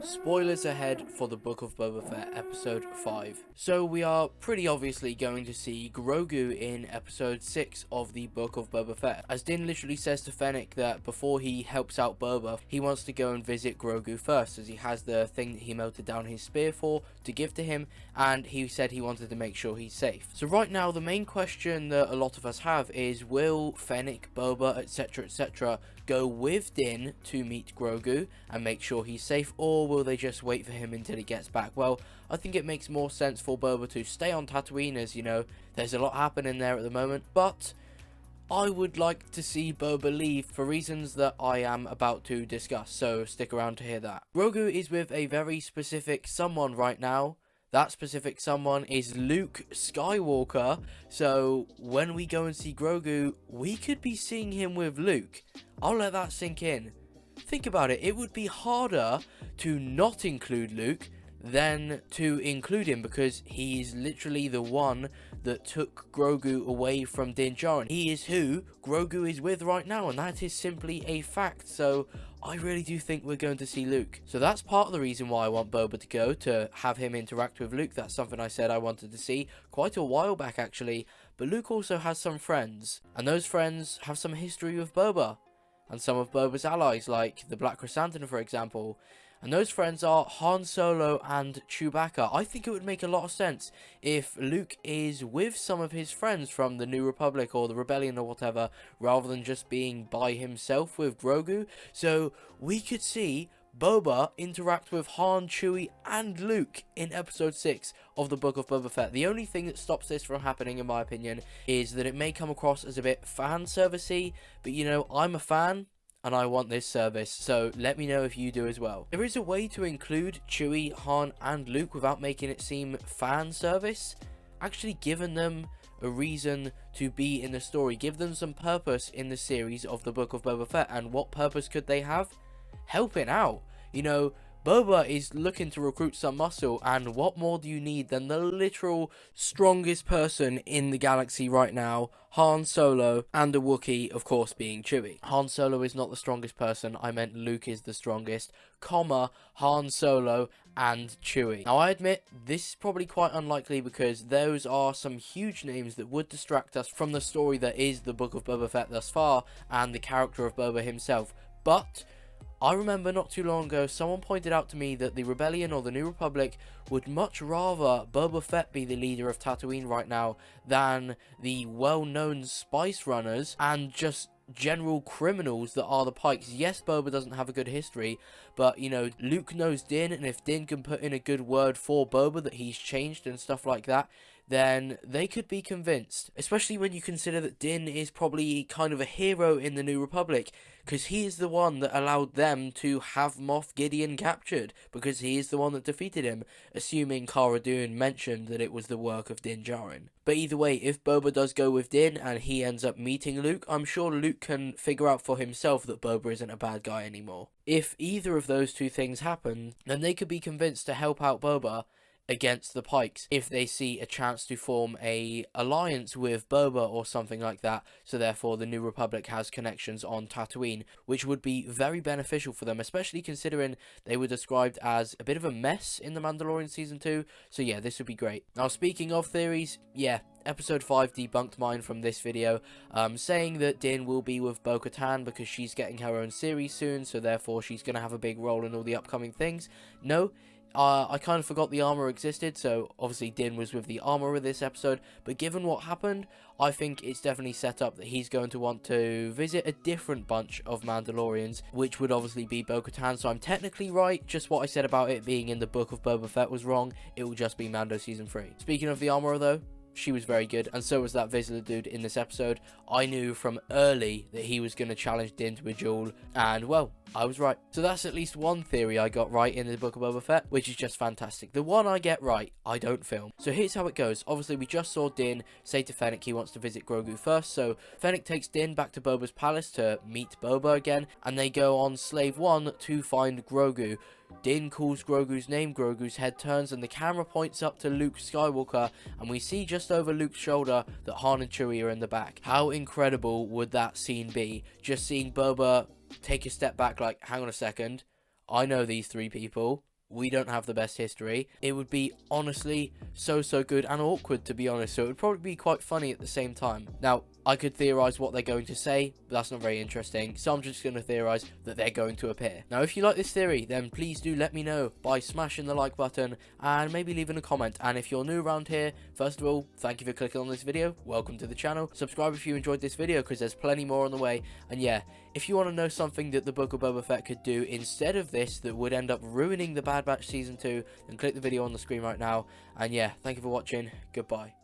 Spoilers ahead for the Book of Boba Fett episode 5. So we are pretty obviously going to see Grogu in episode 6 of the Book of Boba Fett, as Din literally says to Fennec that before he helps out Boba, he wants to go and visit Grogu first, as he has the thing that he melted down his spear for to give to him, and he said he wanted to make sure he's safe. So right now the main question that a lot of us have is, will Fennec, Boba, etc. go with Din to meet Grogu and make sure he's safe, or will they just wait for him until he gets back? Well, I think it makes more sense for Boba to stay on Tatooine, as you know, there's a lot happening there at the moment, but I would like to see Boba leave for reasons that I am about to discuss, so stick around to hear that. Grogu is with a very specific someone right now. That specific someone is Luke Skywalker, so when we go and see Grogu, we could be seeing him with Luke. I'll let that sink in. Think about it, it would be harder to not include Luke than to include him, because he is literally the one that took Grogu away from Din Djarin. He is who Grogu is with right now, and that is simply a fact, so I really do think we're going to see Luke. So that's part of the reason why I want Boba to go, to have him interact with Luke. That's something I said I wanted to see quite a while back actually, but Luke also has some friends, and those friends have some history with Boba, and some of Boba's allies, like the KRRSANTAN for example. And those friends are Han Solo and Chewbacca. I think it would make a lot of sense if Luke is with some of his friends from the New Republic or the Rebellion or whatever, rather than just being by himself with Grogu. So we could see Boba interact with Han, Chewie and Luke in episode 6 of the Book of Boba Fett. The only thing that stops this from happening, in my opinion, is that it may come across as a bit fan servicey, but you know, I'm a fan and I want this service, so let me know if you do as well. There is a way to include Chewie, Han and Luke without making it seem fan service. Actually giving them a reason to be in the story, give them some purpose in the series of the Book of Boba Fett. And what purpose could they have? Helping out. You know, Boba is looking to recruit some muscle, and what more do you need than the literal strongest person in the galaxy right now, Han Solo, and a Wookiee, of course, being Chewie. Han Solo is not the strongest person, I meant Luke is the strongest, comma, Han Solo and Chewie. Now I admit, this is probably quite unlikely, because those are some huge names that would distract us from the story that is the Book of Boba Fett thus far, and the character of Boba himself. But I remember not too long ago, someone pointed out to me that the Rebellion or the New Republic would much rather Boba Fett be the leader of Tatooine right now than the well-known spice runners and just general criminals that are the Pikes. Yes, Boba doesn't have a good history, but you know, Luke knows Din, and if Din can put in a good word for Boba that he's changed and stuff like that, then they could be convinced. Especially when you consider that Din is probably kind of a hero in the New Republic, because he is the one that allowed them to have Moff Gideon captured, because he is the one that defeated him, assuming Cara Dune mentioned that it was the work of Din Djarin. But either way, if Boba does go with Din and he ends up meeting Luke, I'm sure Luke can figure out for himself that Boba isn't a bad guy anymore. If either of those two things happen, then they could be convinced to help out Boba against the Pikes if they see a chance to form a alliance with Boba or something like that, so therefore the New Republic has connections on Tatooine, which would be very beneficial for them, especially considering they were described as a bit of a mess in The Mandalorian Season 2, so yeah, this would be great. Now speaking of theories, yeah, Episode 5 debunked mine from this video, saying that Din will be with Bo-Katan because she's getting her own series soon, so therefore she's going to have a big role in all the upcoming things. No, I kind of forgot the armor existed, so obviously Din was with the armor this episode, but given what happened, I think it's definitely set up that he's going to want to visit a different bunch of Mandalorians, which would obviously be Bo-Katan, so I'm technically right. Just what I said about it being in the Book of Boba Fett was wrong. It will just be Mando Season 3. Speaking of the armor though, she was very good, and so was that Visitor dude in this episode. I knew from early that he was going to challenge Din to a duel, and well, I was right. So that's at least one theory I got right in the Book of Boba Fett, which is just fantastic. The one I get right, I don't film. So here's how it goes. Obviously, we just saw Din say to Fennec he wants to visit Grogu first, so Fennec takes Din back to Boba's palace to meet Boba again, and they go on Slave 1 to find Grogu. Din calls Grogu's name, Grogu's head turns, and the camera points up to Luke Skywalker, and we see just over Luke's shoulder that Han and Chewie are in the back. How incredible would that scene be? Just seeing Boba take a step back like, hang on a second, I know these three people, we don't have the best history. It would be honestly so good and awkward, to be honest, so it would probably be quite funny at the same time. Now, I could theorize what they're going to say, but that's not very interesting, so I'm just going to theorize that they're going to appear. Now, if you like this theory, then please do let me know by smashing the like button and maybe leaving a comment. And if you're new around here, first of all, thank you for clicking on this video. Welcome to the channel. Subscribe if you enjoyed this video, because there's plenty more on the way. And yeah, if you want to know something that the Book of Boba Fett could do instead of this that would end up ruining the Bad Batch Season 2, then click the video on the screen right now. And yeah, thank you for watching. Goodbye.